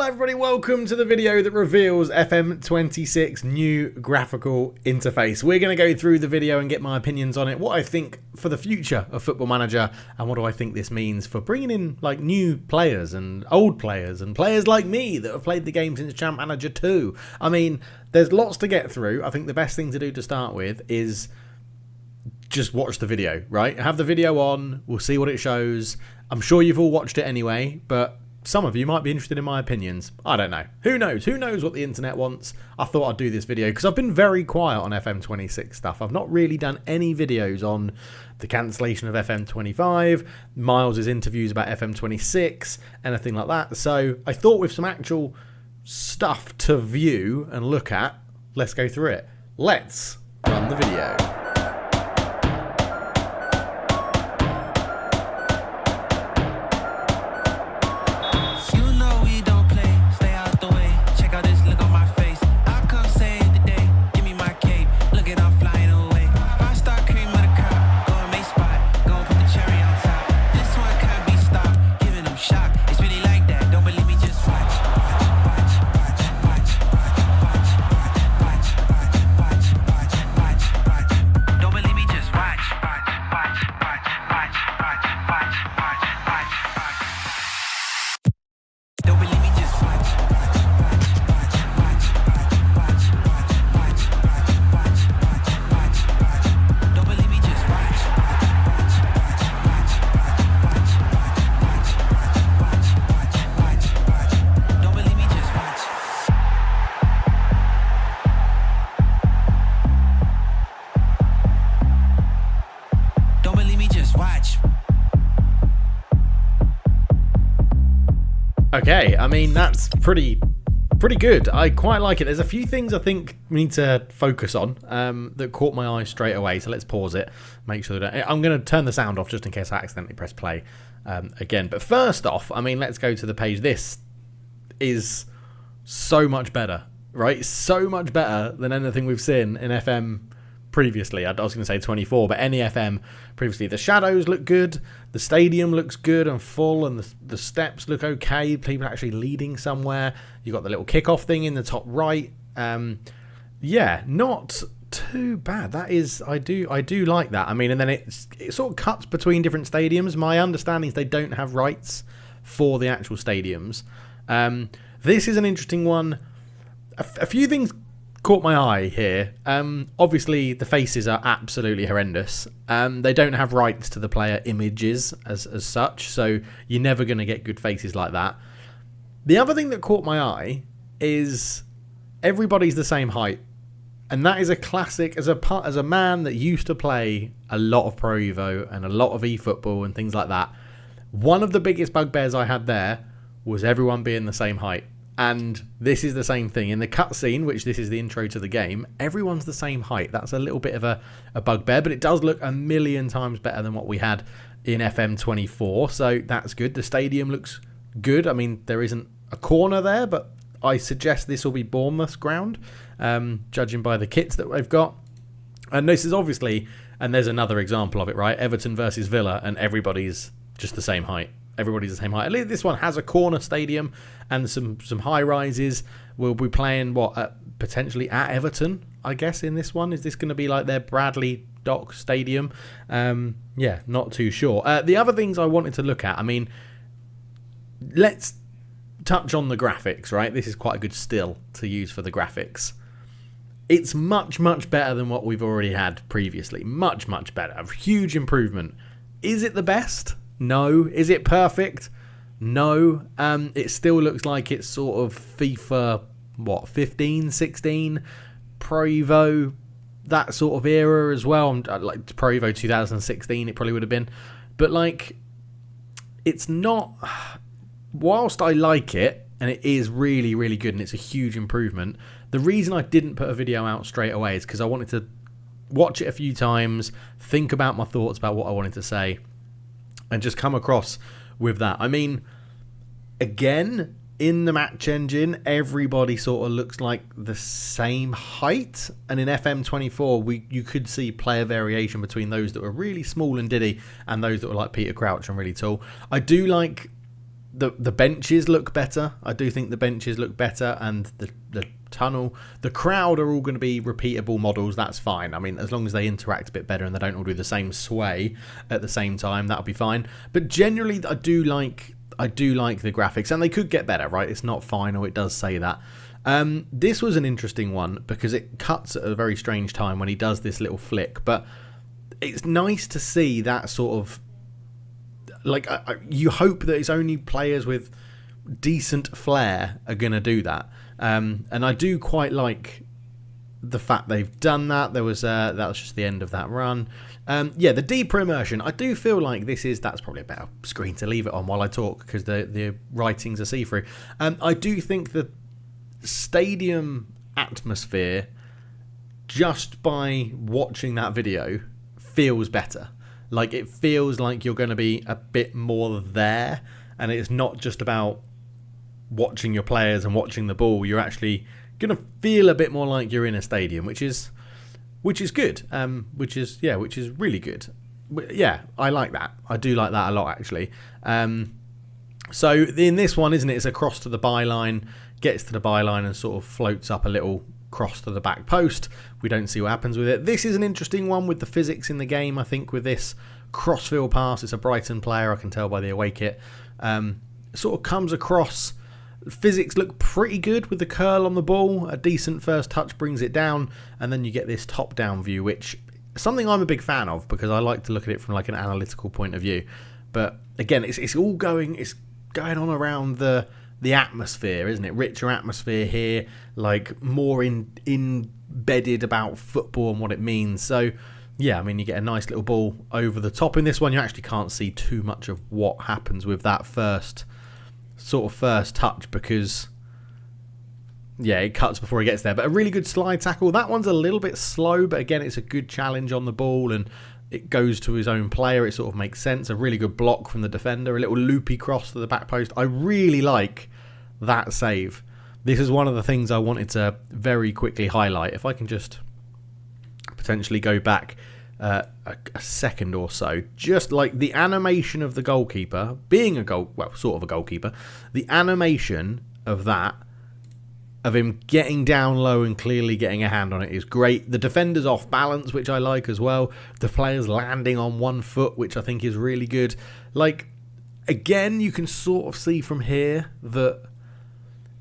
Hello everybody, welcome to the video that reveals FM26 new graphical interface. We're going to go through the video and get my opinions on it, what I think for the future of Football Manager, and what do I think this means for bringing in like new players and old players and players like me that have played the game since Champ Manager 2. I mean, there's lots to get through. I think the best thing to do to start with is just watch the video, right? Have the video on, we'll see what it shows. I'm sure you've all watched it anyway, but some of you might be interested in my opinions. I don't know. Who knows? Who knows what the internet wants? I thought I'd do this video because I've been very quiet on FM26 stuff. I've not really done any videos on the cancellation of FM25, Miles' interviews about FM26, anything like that. So I thought with some actual stuff to view and look at, let's go through it. Let's run the video. Okay, I mean, that's pretty good. I quite like it. There's a few things I think we need to focus on that caught my eye straight away. So let's pause it, make sure that I'm going to turn the sound off just in case I accidentally press play again. But first off, I mean, let's go to the page. This is so much better, right? So much better than anything we've seen in FM previously. I was going to say 24, but any FM previously. The shadows look good, the stadium looks good and full, and the steps look okay. People are actually leading somewhere. You got the little kickoff thing in the top right. Yeah, not too bad. That is, I do like that. I mean, and then it sort of cuts between different stadiums. My understanding is they don't have rights for the actual stadiums. This is an interesting one. A few things caught my eye here. Obviously, the faces are absolutely horrendous. They don't have rights to the player images as such, so you're never going to get good faces like that. The other thing that caught my eye is everybody's the same height, and that is a classic. As a man that used to play a lot of Pro Evo and a lot of eFootball and things like that, one of the biggest bugbears I had there was everyone being the same height. And this is the same thing. In the cutscene, which this is the intro to the game, everyone's the same height. That's a little bit of a bugbear, but it does look a million times better than what we had in FM24, so that's good. The stadium looks good. I mean, there isn't a corner there, but I suggest this will be Bournemouth's ground, judging by the kits that we've got. And this is obviously, and there's another example of it, right? Everton versus Villa, and everybody's just the same height. Everybody's the same height. At least this one has a corner stadium and some high rises. We'll be playing potentially at Everton, I guess, in this one. Is this going to be like their Bradley Dock Stadium? Yeah, not too sure. The other things I wanted to look at, I mean, let's touch on the graphics, right? This is quite a good still to use for the graphics. It's much, much better than what we've already had previously. Much, much better. A huge improvement. Is it the best? No. Is it perfect? No. It still looks like it's sort of FIFA, 15, 16, Pro Evo, that sort of era as well. Like Pro Evo 2016, it probably would have been. But like, it's not, whilst I like it, and it is really, really good, and it's a huge improvement, the reason I didn't put a video out straight away is because I wanted to watch it a few times, think about my thoughts about what I wanted to say, and just come across with that. I mean, again, in the match engine, everybody sort of looks like the same height. And in FM24, you could see player variation between those that were really small and Diddy and those that were like Peter Crouch and really tall. I do like the benches look better. I do think the benches look better, and the tunnel, the crowd are all going to be repeatable models. That's fine. I mean, as long as they interact a bit better and they don't all do the same sway at the same time, that'll be fine. But generally, I do like the graphics, and they could get better, right? It's not final. It does say that. This was an interesting one because it cuts at a very strange time when he does this little flick, but it's nice to see that sort of, like, you hope that it's only players with decent flair are going to do that. And I do quite like the fact they've done that. That was just the end of that run. The deeper immersion. I do feel like that's probably a better screen to leave it on while I talk, because the writings are see-through. I do think the stadium atmosphere, just by watching that video, feels better. Like, it feels like you're going to be a bit more there, and it's not just about watching your players and watching the ball. You're actually going to feel a bit more like you're in a stadium, which is good. Which is really good. Yeah, I like that. I do like that a lot, actually. So in this one, isn't it? It's a cross to the byline, gets to the byline and sort of floats up a little cross to the back post. We don't see what happens with it. This is an interesting one with the physics in the game. I think with this crossfield pass, it's a Brighton player, I can tell by the away kit. Sort of comes across. Physics look pretty good with the curl on the ball. A decent first touch brings it down, and then you get this top-down view, which is something I'm a big fan of because I like to look at it from like an analytical point of view. But again, it's going on around the atmosphere, isn't it? Richer atmosphere here, like more embedded about football and what it means. So yeah, I mean, you get a nice little ball over the top in this one. You actually can't see too much of what happens with that first touch because it cuts before he gets there. But a really good slide tackle. That one's a little bit slow, but again, it's a good challenge on the ball, and it goes to his own player. It sort of makes sense. A really good block from the defender, a little loopy cross to the back post. I really like that save. This is one of the things I wanted to very quickly highlight. If I can just potentially go back a second or so, just like the animation of the goalkeeper being sort of a goalkeeper, the animation of that, of him getting down low and clearly getting a hand on it, is great. The defender's off balance, which I like as well. The player's landing on one foot, which I think is really good. Like, again, you can sort of see from here that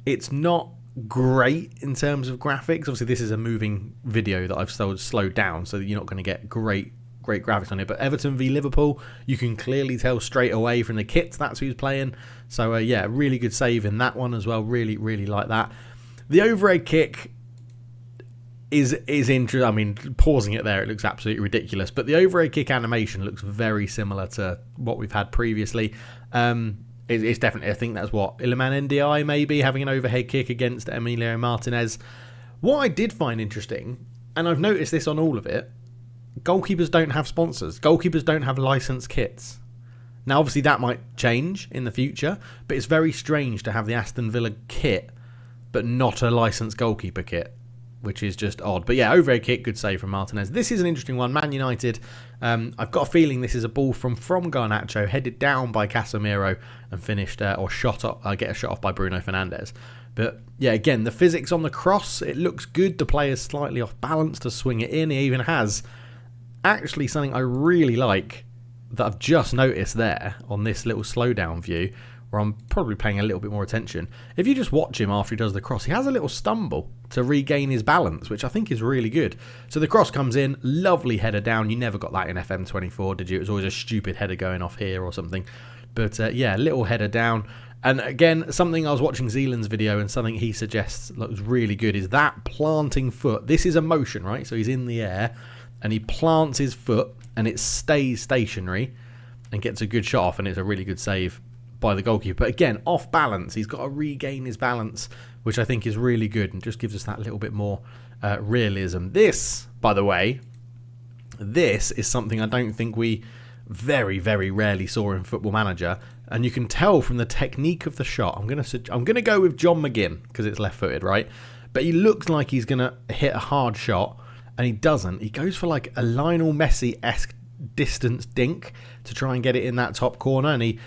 it's not great in terms of graphics. Obviously, this is a moving video that I've slowed down, so that you're not going to get great graphics on it. But Everton v Liverpool, you can clearly tell straight away from the kits that's who's playing. So really good save in that one as well. Really, really like that. The overhead kick is interesting. I mean, pausing it there, it looks absolutely ridiculous. But the overhead kick animation looks very similar to what we've had previously. It's definitely, I think that's what, Iliman Ndiaye maybe having an overhead kick against Emilio Martinez. What I did find interesting, and I've noticed this on all of it, goalkeepers don't have sponsors. Goalkeepers don't have licensed kits. Now, obviously, that might change in the future, but it's very strange to have the Aston Villa kit, but not a licensed goalkeeper kit, which is just odd. But yeah, overhead kick, good save from Martinez. This is an interesting one. Man United, I've got a feeling this is a ball from Garnacho, headed down by Casemiro and finished, get a shot off by Bruno Fernandes. But yeah, again, the physics on the cross, it looks good. The player's slightly off balance to swing it in. He even has actually something I really like that I've just noticed there on this little slowdown view, where I'm probably paying a little bit more attention. If you just watch him after he does the cross, he has a little stumble to regain his balance, which I think is really good. So the cross comes in, lovely header down. You never got that in FM24, did you? It was always a stupid header going off here or something. But little header down. And again, something I was watching Zealand's video, and something he suggests looks really good is that planting foot. This is a motion, right? So he's in the air and he plants his foot and it stays stationary and gets a good shot off, and it's a really good save by the goalkeeper. But again, off balance, he's got to regain his balance, which I think is really good and just gives us that little bit more realism. This, by the way, this is something I don't think we very, very rarely saw in Football Manager, and you can tell from the technique of the shot. I'm gonna go with John McGinn because it's left-footed, right? But he looks like he's gonna hit a hard shot, and he doesn't. He goes for like a Lionel Messi-esque distance dink to try and get it in that top corner, and he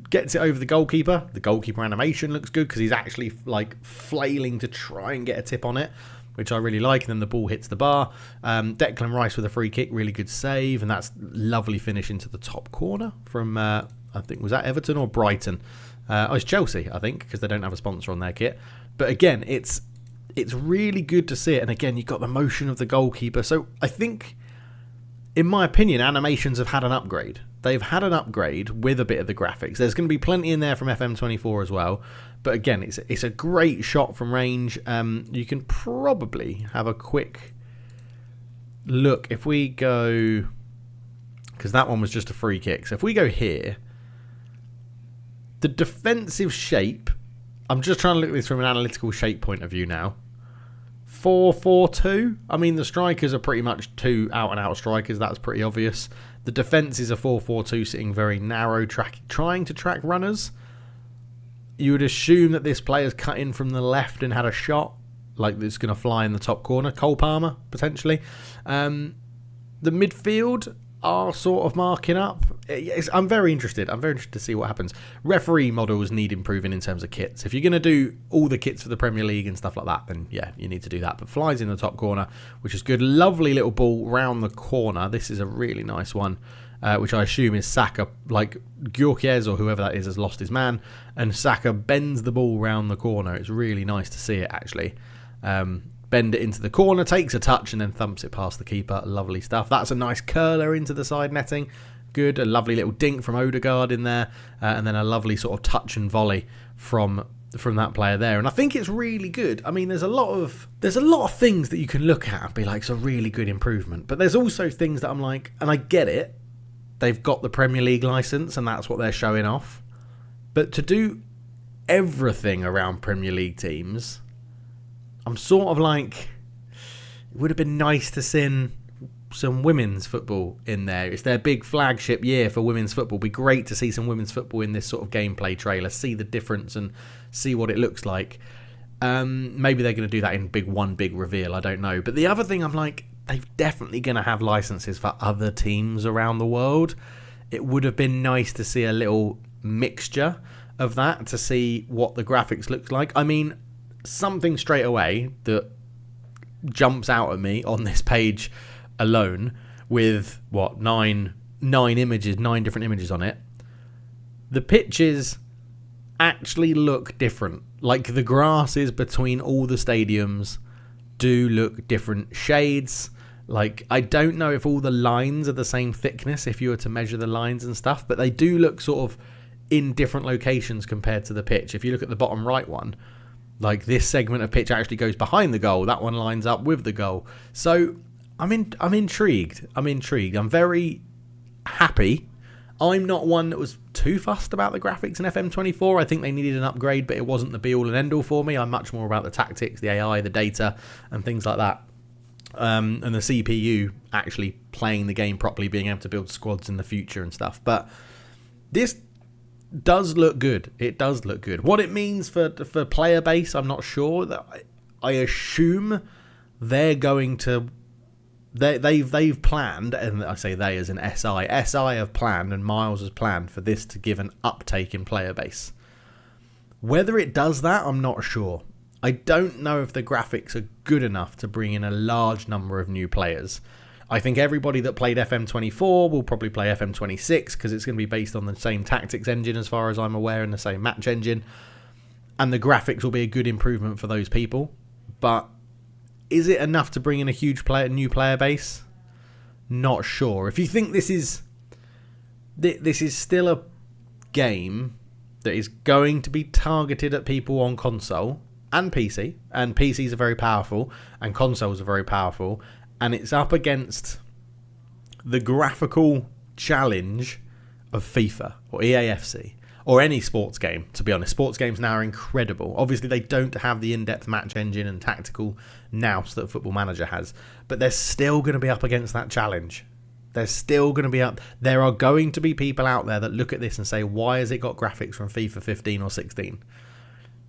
gets it over the goalkeeper. The goalkeeper animation looks good because he's actually like flailing to try and get a tip on it, which I really like. And then the ball hits the bar. Declan Rice with a free kick, really good save, and that's lovely finish into the top corner from I think, was that Everton or Brighton? It's Chelsea, I think, because they don't have a sponsor on their kit. But again, it's really good to see it. And again, you've got the motion of the goalkeeper. So I think, in my opinion, animations have had an upgrade. They've had an upgrade with a bit of the graphics. There's going to be plenty in there from FM24 as well. But again, it's a great shot from range. You can probably have a quick look. If we go, because that one was just a free kick. So if we go here, the defensive shape, I'm just trying to look at this from an analytical shape point of view now. 4-4-2. I mean, the strikers are pretty much two out-and-out strikers. That's pretty obvious. The defence is a 4-4-2, sitting very narrow, trying to track runners. You would assume that this player's cut in from the left and had a shot, like it's going to fly in the top corner. Cole Palmer, potentially. The midfield are sort of marking up. I'm very interested. I'm very interested to see what happens. Referee models need improving in terms of kits. If you're going to do all the kits for the Premier League and stuff like that, then yeah, you need to do that. But flies in the top corner, which is good. Lovely little ball round the corner. This is a really nice one, which I assume is Saka. Like Gyökeres or whoever that is has lost his man, and Saka bends the ball round the corner. It's really nice to see it, actually. Bend it into the corner, takes a touch, and then thumps it past the keeper. Lovely stuff. That's a nice curler into the side netting. Good. A lovely little dink from Odegaard in there, and then a lovely sort of touch and volley from that player there. And I think it's really good. I mean, there's a lot of things that you can look at and be like, it's a really good improvement. But there's also things that I'm like, and I get it, they've got the Premier League license and that's what they're showing off. But to do everything around Premier League teams, I'm sort of like, it would have been nice to see some women's football in there. It's their big flagship year for women's football. It'd be great to see some women's football in this sort of gameplay trailer, see the difference and see what it looks like. Maybe they're going to do that in one big reveal, I don't know. But the other thing, I'm like, they're definitely going to have licenses for other teams around the world. It would have been nice to see a little mixture of that, to see what the graphics looks like. I mean, something straight away that jumps out at me on this page alone, with nine different images on it, the pitches actually look different. Like the grasses between all the stadiums do look different shades. Like, I don't know if all the lines are the same thickness if you were to measure the lines and stuff, but they do look sort of in different locations compared to the pitch. If you look at the bottom right one, like this segment of pitch actually goes behind the goal. That one lines up with the goal. So I'm intrigued. I'm very happy. I'm not one that was too fussed about the graphics in FM24. I think they needed an upgrade, but it wasn't the be-all and end-all for me. I'm much more about the tactics, the AI, the data, and things like that. And the CPU actually playing the game properly, being able to build squads in the future and stuff. But this does look good. It does look good. What it means for player base, I'm not sure. I assume they're going to... They've planned, and I say they as in SI have planned, and Miles has planned for this to give an uptake in player base. Whether it does that, I'm not sure. I don't know if the graphics are good enough to bring in a large number of new players. I think everybody that played FM24 will probably play FM26 because it's going to be based on the same tactics engine as far as I'm aware, and the same match engine. And the graphics will be a good improvement for those people. But is it enough to bring in a new player base? Not sure. If you think this is still a game that is going to be targeted at people on console and PC, and PCs are very powerful and consoles are very powerful, and it's up against the graphical challenge of FIFA or EAFC or any sports game, to be honest. Sports games now are incredible. Obviously, they don't have the in-depth match engine and tactical nous that Football Manager has, but they're still going to be up against that challenge. They're still going to be up. There are going to be people out there that look at this and say, why has it got graphics from FIFA 15 or 16?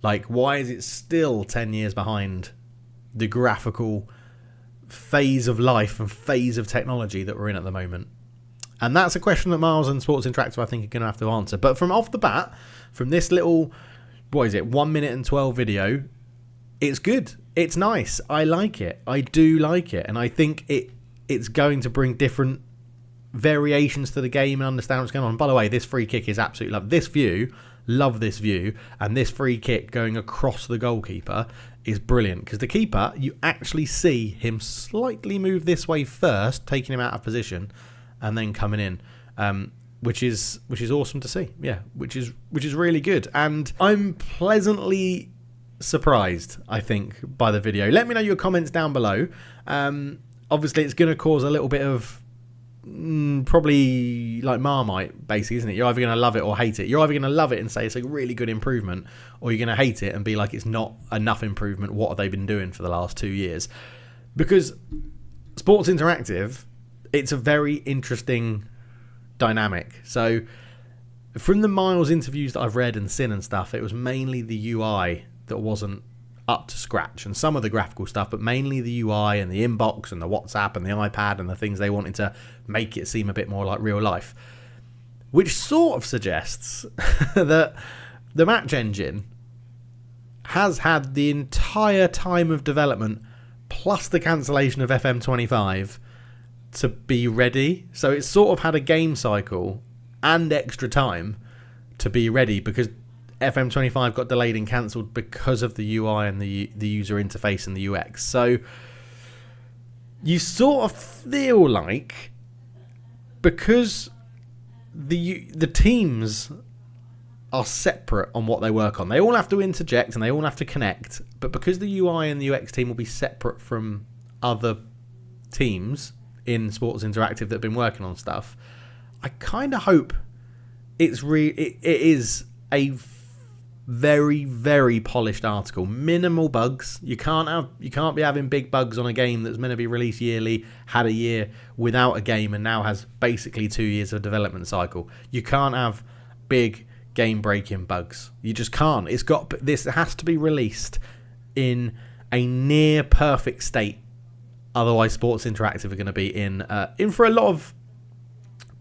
Like, why is it still 10 years behind the graphical phase of life and phase of technology that we're in at the moment? And that's a question that Miles and Sports Interactive, I think, are going to have to answer. But from off the bat, from this little, 1 minute and 12 video, it's good. It's nice. I like it. I do like it. And I think it's going to bring different variations to the game and understand what's going on. And by the way, this free kick is absolutely lovely. This view, love this view. And this free kick going across the goalkeeper is brilliant. Because the keeper, you actually see him slightly move this way first, taking him out of position, and then coming in, which is awesome to see. Yeah, which is really good. And I'm pleasantly surprised, I think, by the video. Let me know your comments down below. Obviously, it's going to cause a little bit of probably like Marmite, basically, isn't it? You're either going to love it or hate it. You're either going to love it and say it's a really good improvement, or you're going to hate it and be like, it's not enough improvement. What have they been doing for the last 2 years? Because Sports Interactive, it's a very interesting dynamic. So from the Miles interviews that I've read and seen and stuff, it was mainly the UI that wasn't up to scratch, and some of the graphical stuff, but mainly the UI and the inbox and the WhatsApp and the iPad and the things they wanted to make it seem a bit more like real life, which sort of suggests that the match engine has had the entire time of development plus the cancellation of FM25 to be ready. So it's sort of had a game cycle and extra time to be ready, because FM25 got delayed and cancelled because of the UI and the user interface and the UX. So you sort of feel like, because the teams are separate on what they work on, they all have to interject and they all have to connect, but because the UI and the UX team will be separate from other teams in Sports Interactive that have been working on stuff, I kind of hope it is a very, very polished article. Minimal bugs. You can't be having big bugs on a game that's meant to be released yearly, had a year without a game, and now has basically 2 years of development cycle. You can't have big game breaking bugs. You just can't. This has to be released in a near perfect state. Otherwise, Sports Interactive are going to be in for a lot of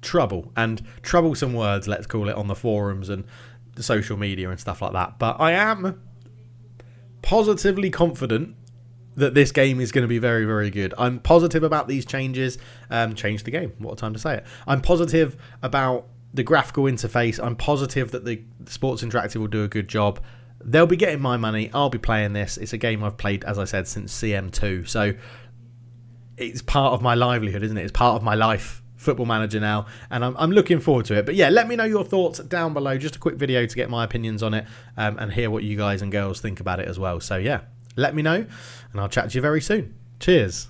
trouble, and troublesome words, let's call it, on the forums and the social media and stuff like that. But I am positively confident that this game is going to be very, very good. I'm positive about these changes. Change the game. What a time to say it. I'm positive about the graphical interface. I'm positive that the Sports Interactive will do a good job. They'll be getting my money. I'll be playing this. It's a game I've played, as I said, since CM2. So it's part of my livelihood, isn't it? It's part of my life, Football Manager now, and I'm looking forward to it. But yeah, let me know your thoughts down below. Just a quick video to get my opinions on it, and hear what you guys and girls think about it as well. So yeah, let me know, and I'll chat to you very soon. Cheers.